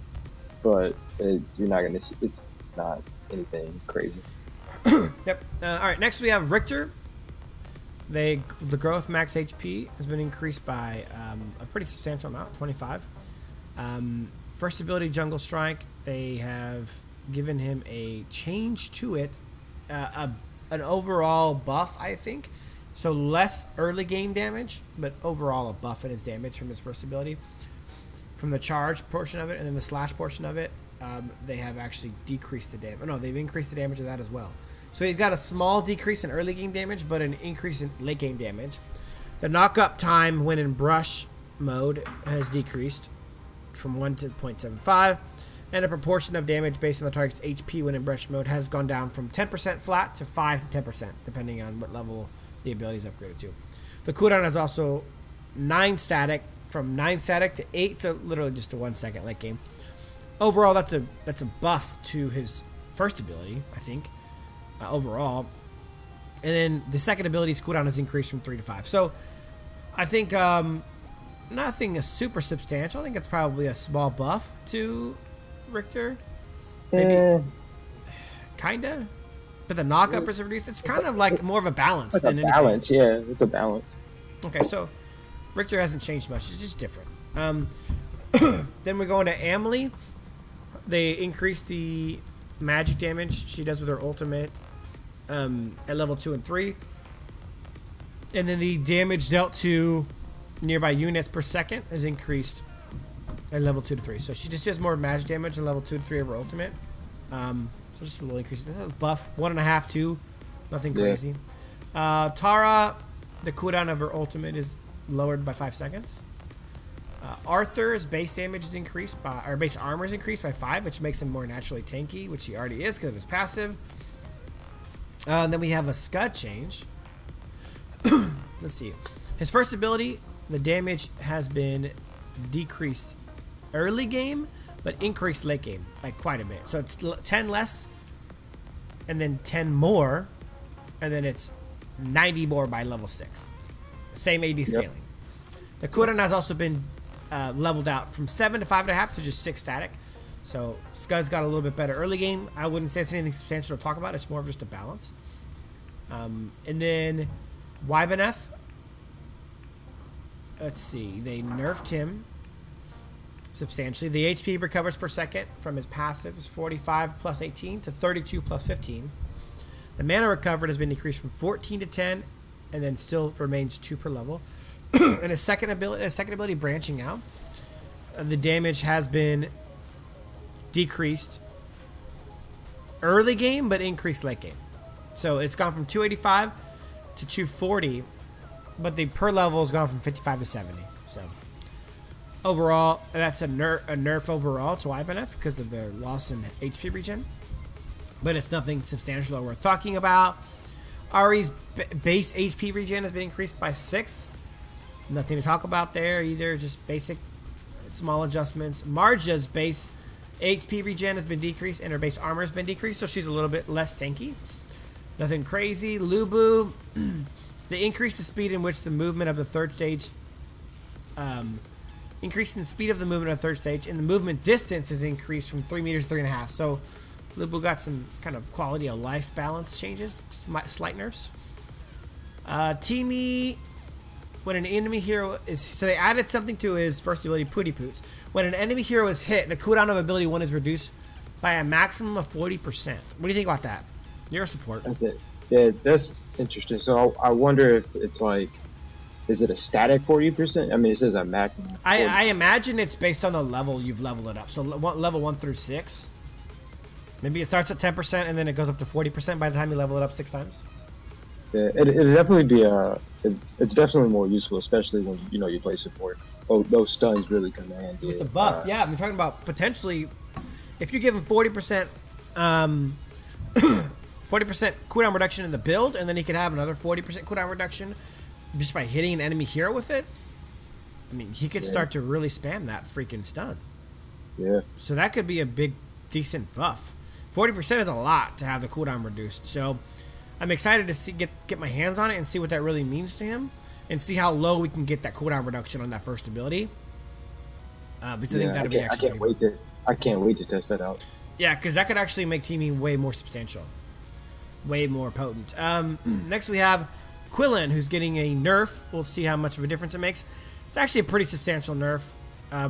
but you're not gonna see. It's not anything crazy. Yep. All right. Next we have Richter. The growth max HP has been increased by a pretty substantial amount, 25. First ability, Jungle Strike. They have given him a change to it, an overall buff, I think. So less early game damage, but overall a buff in his damage from his first ability. From the charge portion of it and then the slash portion of it, they have actually decreased the damage. Oh, no, they've increased the damage of that as well. So he's got a small decrease in early game damage, but an increase in late game damage. The knock-up time when in brush mode has decreased from 1 to 0.75, and a proportion of damage based on the target's HP when in brush mode has gone down from 10% flat to 5 to 10%, depending on what level the ability is upgraded to. The cooldown is also 9 static, from 9 static to 8, so literally just a 1 second late game. Overall, that's a buff to his first ability, I think. Overall, and then the second ability's cooldown has increased from 3 to 5. So I think nothing super substantial. I think it's probably a small buff to Richter. Maybe. Kinda. But the knockup is reduced. It's kind of like more of a balance like than a balance, anything. Yeah, it's a balance. Okay, so Richter hasn't changed much. It's just different. Then we go into Amelie. They increase the magic damage she does with her ultimate at level 2 and 3. And then the damage dealt to nearby units per second is increased at level 2 to 3. So she just does more magic damage in level 2 to 3 of her ultimate. So just a little increase. This is a buff 1.5, 2. Nothing crazy. Tara, the cooldown of her ultimate is lowered by 5 seconds. Arthur's base damage is increased by, or base armor is increased by 5, which makes him more naturally tanky, which he already is because of his passive. And then we have a Scud change. Let's see. His first ability, the damage has been decreased early game, but increased late game by quite a bit. So it's 10 less, and then 10 more, and then it's 90 more by level 6. Same AD scaling. The cooldown has also been leveled out from 7 to 5.5 to just 6 static. So Scud's got a little bit better early game. I wouldn't say it's anything substantial to talk about. It's more of just a balance. And then Wybaneth. Let's see. They nerfed him substantially. The HP recovers per second from his passive is 45 plus 18 to 32 plus 15. The mana recovered has been decreased from 14 to 10, and then still remains 2 per level. And his second ability, branching out, the damage has been decreased early game, but increased late game. So it's gone from 285 to 240, but the per level has gone from 55 to 70. So overall, that's a nerf overall to Wybaneth because of the loss in HP regen, but it's nothing substantial or worth talking about. Ari's base HP regen has been increased by 6. Nothing to talk about there either, just basic small adjustments. Marja's base HP regen has been decreased and her base armor has been decreased, so she's a little bit less tanky. Nothing crazy. Lubu, they increased the speed in which the movement of the third stage, increasing the speed of the movement of the third stage, and the movement distance is increased from 3 meters to 3.5. So Lubu got some kind of quality of life balance changes, slight nerfs. Teamy, when an enemy hero is, so they added something to his first ability, Pooty Poots. When an enemy hero is hit, the cooldown of ability 1 is reduced by a maximum of 40%. What do you think about that? You're a support. That's it. Yeah, that's interesting. So I wonder if it's like, is it a static 40%? I mean, it says a maximum. I imagine it's based on the level you've leveled it up. So level 1 through 6. Maybe it starts at 10% and then it goes up to 40% by the time you level it up 6 times. Yeah, it'd definitely be it's definitely more useful, especially when you play support. Those stuns really command it. It's a buff. Yeah, I'm talking about potentially if you give him 40%, 40% cooldown reduction in the build, and then he could have another 40% cooldown reduction just by hitting an enemy hero with it. I mean, he could start to really spam that freaking stun. Yeah. So that could be a big, decent buff. 40% is a lot to have the cooldown reduced. So I'm excited to see get my hands on it and see what that really means to him, and see how low we can get that cooldown reduction on that first ability. Because I think that'll be actually. I can't wait to test that out. Yeah, because that could actually make teaming way more substantial, way more potent. Next we have Quillen, who's getting a nerf. We'll see how much of a difference it makes. It's actually a pretty substantial nerf.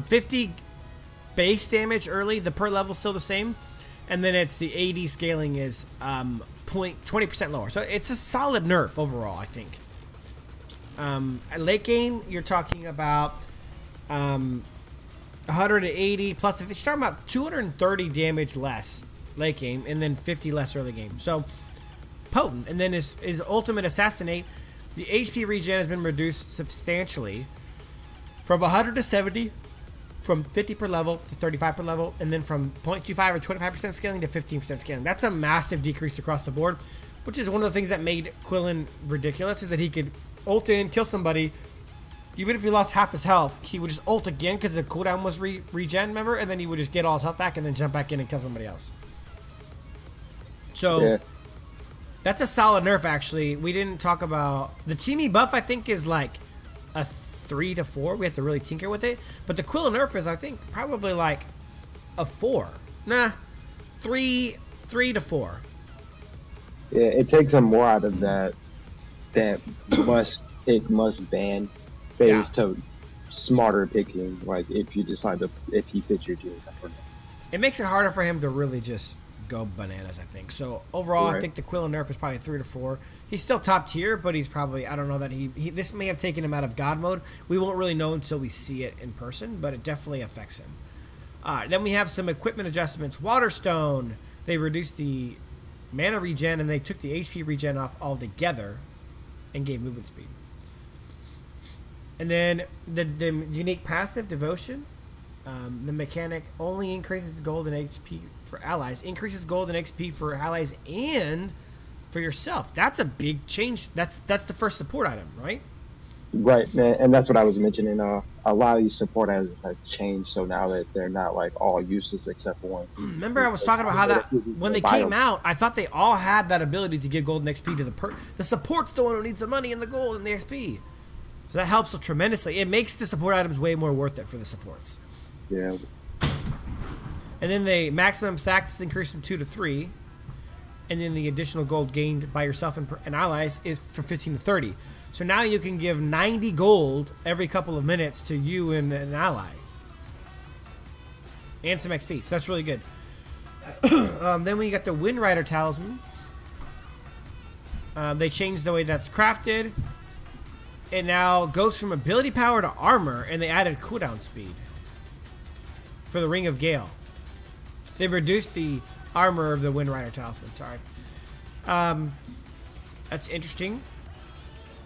50 base damage early. The per level still the same, and then it's the AD scaling is 20% lower. So it's a solid nerf overall, I think. At late game, you're talking about 180 plus. If you're talking about 230 damage less late game, and then 50 less early game. So potent. And then his ultimate assassinate, the HP regen has been reduced substantially from 100 to 70, from 50 per level to 35 per level, and then from 0.25 or 25% scaling to 15% scaling. That's a massive decrease across the board, which is one of the things that made Quillen ridiculous, is that he could ult in, kill somebody, even if he lost half his health, he would just ult again because the cooldown was regen, remember? And then he would just get all his health back and then jump back in and kill somebody else. So that's a solid nerf, actually. We didn't talk about the teamy buff. I think is like a 3 to 4. We have to really tinker with it. But the Quill nerf is, I think, probably like a 4. Nah, 3 to 4. Yeah, it takes them more out of that must pick, must ban phase to smarter picking. Like if you decide to, if he fits your team. It makes it harder for him to really just go bananas, I think. So overall, right. I think the Quill nerf is probably 3 to 4. He's still top tier, but he's probably, I don't know that he this may have taken him out of God mode. We won't really know until we see it in person, but it definitely affects him. Then we have some equipment adjustments. Waterstone, they reduced the mana regen and they took the HP regen off altogether and gave movement speed. And then the unique passive, Devotion, the mechanic only increases gold and XP for allies, increases gold and XP for allies and for yourself. That's a big change. That's the first support item, right? Right, and that's what I was mentioning. A lot of these support items have changed, so now that they're not like all useless except one. Remember, I was talking about how that when they came out, I thought they all had that ability to give gold and XP to the support's the one who needs the money and the gold and the XP. So that helps tremendously. It makes the support items way more worth it for the supports. Yeah. And then the maximum stacks is increased from 2 to 3. And then the additional gold gained by yourself and allies is from 15 to 30. So now you can give 90 gold every couple of minutes to you and an ally. And some XP. So that's really good. Then we got the Wind Rider Talisman. They changed the way that's crafted. It now goes from ability power to armor, and they added cooldown speed for the Ring of Gale. They reduced the armor of the Wind Rider Talisman, sorry. That's interesting.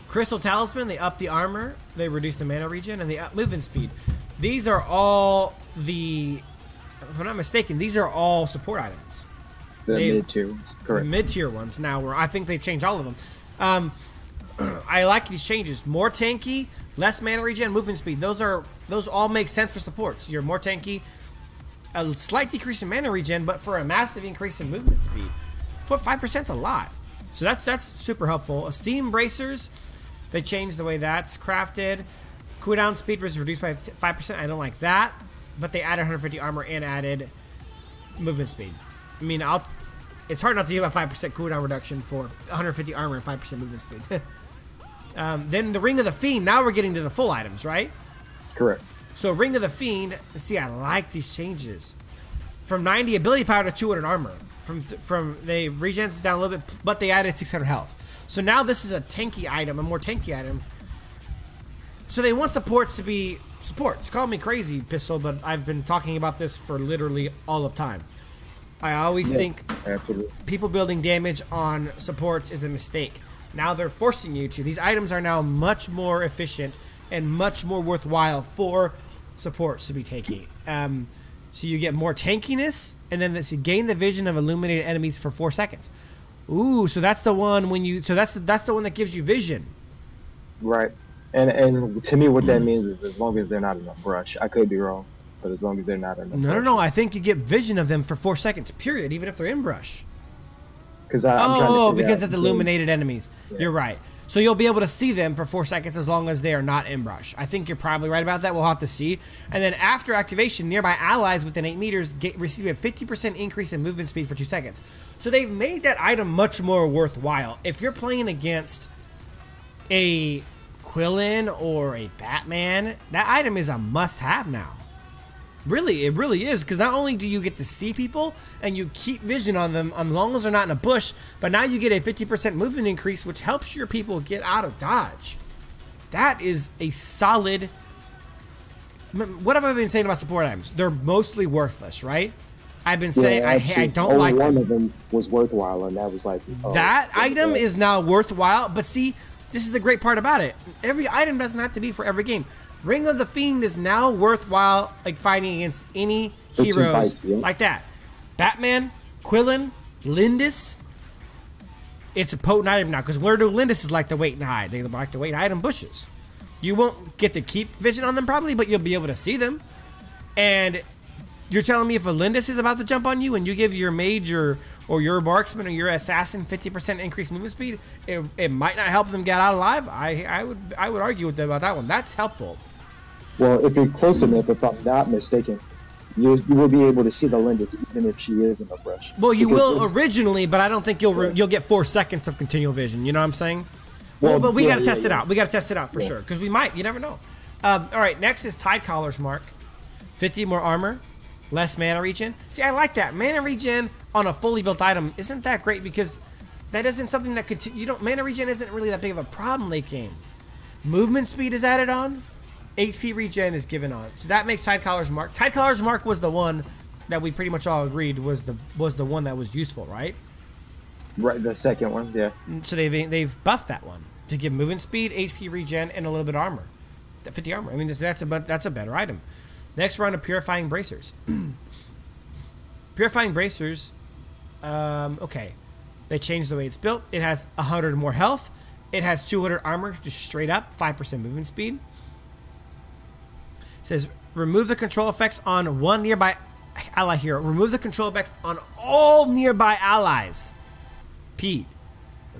Crystal Talisman, they upped the armor, they reduced the mana regen, and they up movement speed. These are all the, if I'm not mistaken, these are all support items. The mid-tier ones, correct. The mid-tier ones now, where I think they've changed all of them. I like these changes. More tanky, less mana regen, movement speed. Those all make sense for supports. You're more tanky, a slight decrease in mana regen, but for a massive increase in movement speed. 5% is a lot. So that's super helpful. Steam Bracers, they changed the way that's crafted. Cooldown speed was reduced by 5%. I don't like that, but they added 150 armor and added movement speed. I mean, it's hard not to give a 5% cooldown reduction for 150 armor and 5% movement speed. Then the Ring of the Fiend. Now we're getting to the full items, right? Correct. So Ring of the Fiend. See, I like these changes. From 90 ability power to 200 armor. From they regens down a little bit, but they added 600 health. So now this is a tanky item, a more tanky item. So they want supports to be supports. Call me crazy, Pistol, but I've been talking about this for literally all of time. I always think people building damage on supports is a mistake. Now they're forcing you to. These items are now much more efficient and much more worthwhile for supports to be taking. So you get more tankiness, and then you gain the vision of illuminated enemies for 4 seconds. Ooh, so that's the one when you. So that's the one that gives you vision. Right, and to me, what that means is as long as they're not in a brush. I could be wrong, but as long as they're not in a brush. No. I think you get vision of them for 4 seconds. Period. Even if they're in brush. Because I'm trying to because it's illuminated enemies. Yeah. You're right. So you'll be able to see them for 4 seconds as long as they are not in brush. I think you're probably right about that. We'll have to see. And then after activation, nearby allies within 8 meters receive a 50% increase in movement speed for 2 seconds. So they've made that item much more worthwhile. If you're playing against a Quillin or a Batman, that item is a must-have now. Really, it really is, because not only do you get to see people and you keep vision on them as long as they're not in a bush, but now you get a 50% movement increase, which helps your people get out of dodge. That is a solid. What have I been saying about support items? They're mostly worthless, right? I've been saying I don't like them. One of them was worthwhile, and that was like that item is now worthwhile. But see, this is the great part about it. Every item doesn't have to be for every game. Ring of the Fiend is now worthwhile, like fighting against any heroes like that. Batman, Quillin, Lindis. It's a potent item now, because where do Lindis is like to wait and hide? They like to wait and hide in bushes. You won't get to keep vision on them probably, but you'll be able to see them. And you're telling me if a Lindis is about to jump on you and you give your mage or or your marksman or your assassin 50% increased movement speed, it might not help them get out alive. I would argue with them about that one. That's helpful. Well, if you're close enough, if I'm not mistaken, you will be able to see the Lindis even if she is in a brush. Well, you will originally, but I don't think you'll get 4 seconds of continual vision. You know what I'm saying? Well, but we got to test it out. We got to test it out for sure, because we might. You never know. All right, next is Tide Collars, Mark. 50 more armor, less mana regen. See, I like that. Mana regen on a fully built item isn't that great, because that isn't something that mana regen isn't really that big of a problem late game. Movement speed is added on. HP regen is given on. So that makes Tide Collars Mark. Tide Collars Mark was the one that we pretty much all agreed was the one that was useful, right? Right, the second one, yeah. So they've buffed that one to give movement speed, HP regen, and a little bit of armor. 50 armor. I mean, that's a better item. Next, we're on to Purifying Bracers. Purifying Bracers, okay. They changed the way it's built. It has 100 more health. It has 200 armor, just straight up, 5% movement speed. It says, remove the control effects on one nearby ally hero. Remove the control effects on all nearby allies. Pete,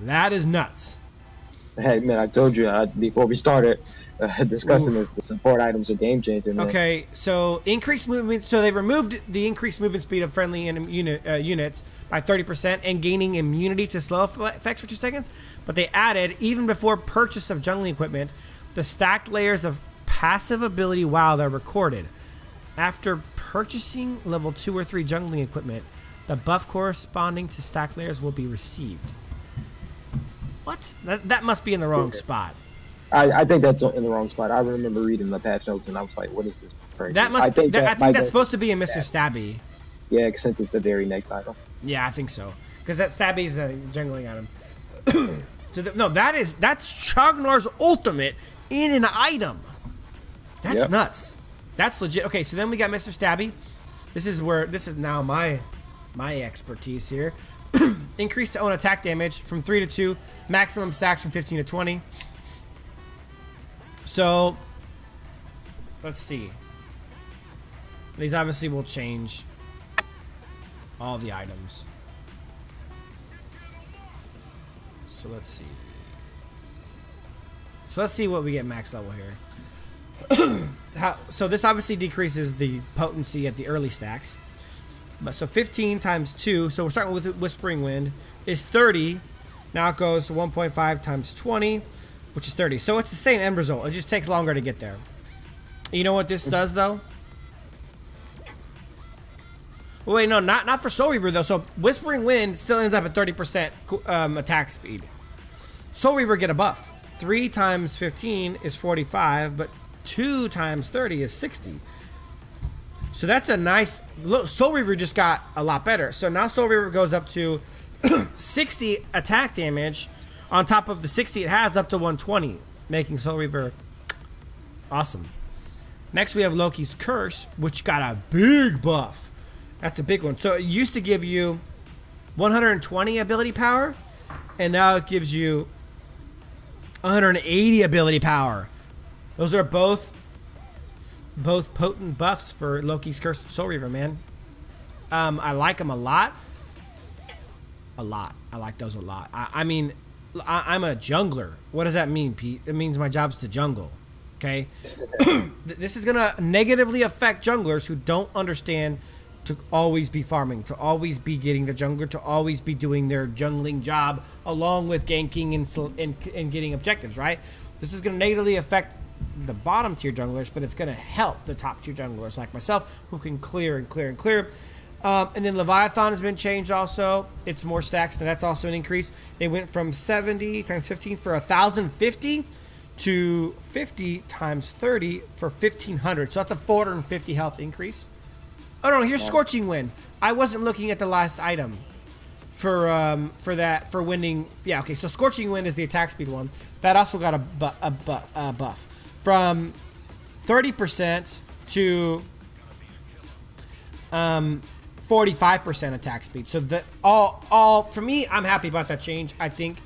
that is nuts. Hey, man, I told you before we started discussing this, the support items are game changing. Okay, so increased movement. So they removed the increased movement speed of friendly units by 30% and gaining immunity to slow effects for 2 seconds. But they added, even before purchase of jungling equipment, the stacked layers of passive ability while they're recorded. After purchasing level 2 or 3 jungling equipment, the buff corresponding to stacked layers will be received. What? That must be in the wrong spot. I think that's in the wrong spot. I remember reading the patch notes and I was like, what is this? That must. I think that's supposed to be in Mr. Stabby. Yeah, since it's the very next item. Yeah, I think so. Because that Stabby's a jungling item. No, that's Chognar's ultimate in an item. That's nuts. That's legit. Okay, so then we got Mr. Stabby. This is now my expertise here. Increase to own attack damage from 3 to 2. Maximum stacks from 15 to 20. So, let's see. These obviously will change all the items. So let's see. So let's see what we get max level here. So this obviously decreases the potency at the early stacks. But so 15 times 2, so we're starting with Whispering Wind, is 30. Now it goes to 1.5 times 20, which is 30. So it's the same end result. It just takes longer to get there. You know what this does, though? Wait, no, not for Soul Reaver, though. So Whispering Wind still ends up at 30% attack speed. Soul Reaver get a buff. 3 times 15 is 45, but 2 times 30 is 60. So that's a nice... Look, Soul Reaver just got a lot better. So now Soul Reaver goes up to 60 attack damage. On top of the 60 it has, up to 120, making Soul Reaver awesome. Next we have Loki's Curse, which got a big buff. That's a big one. So it used to give you 120 ability power, and now it gives you 180 ability power. Those are both potent buffs for Loki's Curse and Soul Reaver, man. I like them a lot. I like those a lot. I mean, I'm a jungler. What does that mean, Pete? It means my job's to jungle. Okay? This is going to negatively affect junglers who don't understand to always be farming, to always be getting the jungler, to always be doing their jungling job along with ganking and getting objectives, right? This is going to negatively affect the bottom tier junglers, but it's going to help the top tier junglers like myself who can clear and clear and clear. And then Leviathan has been changed also. It's more stacks, and that's also an increase. It went from 70 times 15 for 1,050 to 50 times 30 for 1,500. So that's a 450 health increase. Oh no, here's Scorching Wind. I wasn't looking at the last item for winning. Yeah, okay. So Scorching Wind is the attack speed one. That also got a buff from 30% to 45% attack speed. So the all for me, I'm happy about that change. I think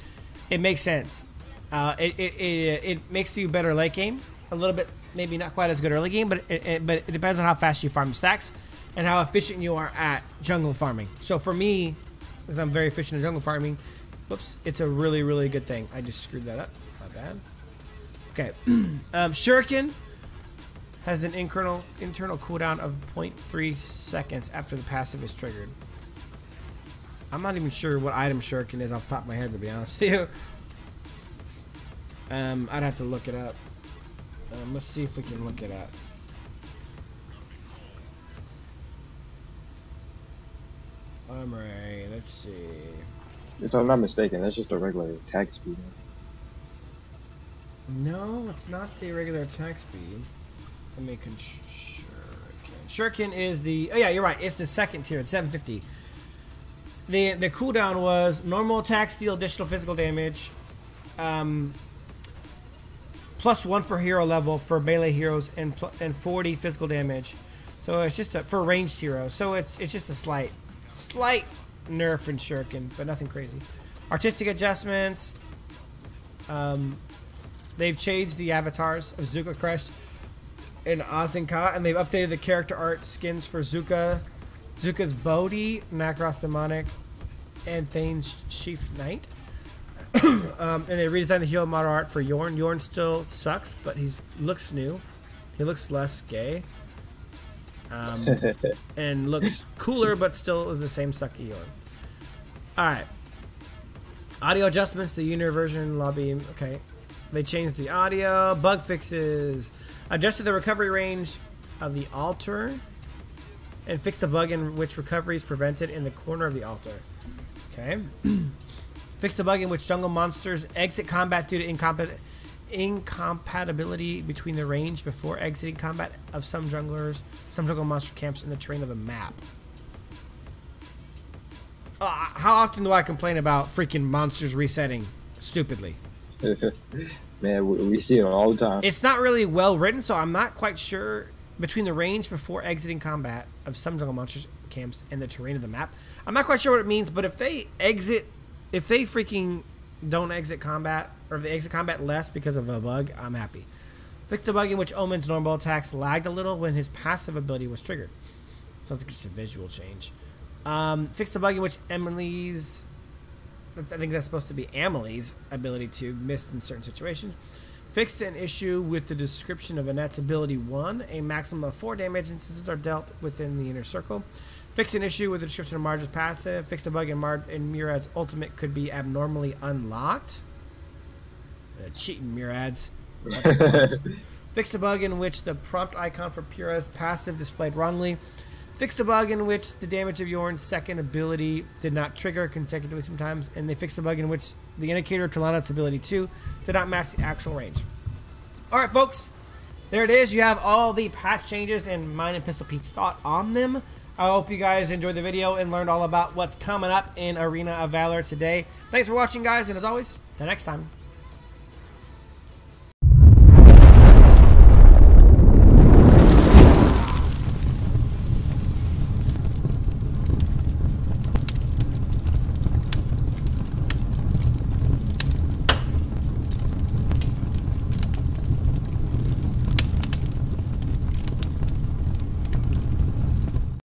it makes sense. It makes you better late game. A little bit, maybe not quite as good early game, but it depends on how fast you farm stacks and how efficient you are at jungle farming. So for me, because I'm very efficient in jungle farming. Whoops, it's a really, really good thing. I just screwed that up. My bad. Okay. Shuriken has an internal cooldown of 0.3 seconds after the passive is triggered. I'm not even sure what item Shuriken is off the top of my head, to be honest with you. I'd have to look it up. Let's see if we can look it up. Alright, let's see. If I'm not mistaken, that's just a regular attack speed. No, it's not the regular attack speed. Let me Shuriken is the... Oh yeah, you're right. It's the second tier. It's 750. The cooldown was normal attack, steal, additional physical damage. +1 per hero level for melee heroes and 40 physical damage. So it's just for ranged heroes. So it's just a slight nerf in Shuriken, but nothing crazy. Artistic adjustments. They've changed the avatars of Zuka Crush and Azinka, and they've updated the character art skins for Zuka's Bodhi, Nakaros Demonic, and Thane's Chief Knight. And they redesigned the hero model art for Yorn. Yorn still sucks, but he looks new. He looks less gay. And looks cooler, but still is the same sucky Yorn. Alright. Audio adjustments, the Unir version lobby. Okay. They changed the audio. Bug fixes. Adjusted the recovery range of the altar. And fixed the bug in which recovery is prevented in the corner of the altar. Okay. Fixed the bug in which jungle monsters exit combat due to incompatibility between the range before exiting combat of some jungle monster camps in the terrain of the map. How often do I complain about freaking monsters resetting stupidly? Man, we see it all the time. It's not really well written, so I'm not quite sure between the range before exiting combat of some jungle monsters camps and the terrain of the map. I'm not quite sure what it means, but if they freaking don't exit combat, or if they exit combat less because of a bug, I'm happy. Fixed a bug in which Omen's normal attacks lagged a little when his passive ability was triggered. Sounds like just a visual change. Fixed the bug in which Emily's... I think that's supposed to be Amelie's ability to miss in certain situations. Fixed an issue with the description of Annette's ability 1. A maximum of 4 damage instances are dealt within the inner circle. Fixed an issue with the description of Marge's passive. Fixed a bug in Murad's ultimate could be abnormally unlocked. Cheating Murads. Fixed a bug in which the prompt icon for Pura's passive displayed wrongly. Fixed a bug in which the damage of Yorn's second ability did not trigger consecutively sometimes. And they fixed a bug in which the indicator of Trelana's ability 2 did not match the actual range. Alright, folks. There it is. You have all the patch changes and mine and Pistol Pete's thought on them. I hope you guys enjoyed the video and learned all about what's coming up in Arena of Valor today. Thanks for watching, guys, and as always, till next time.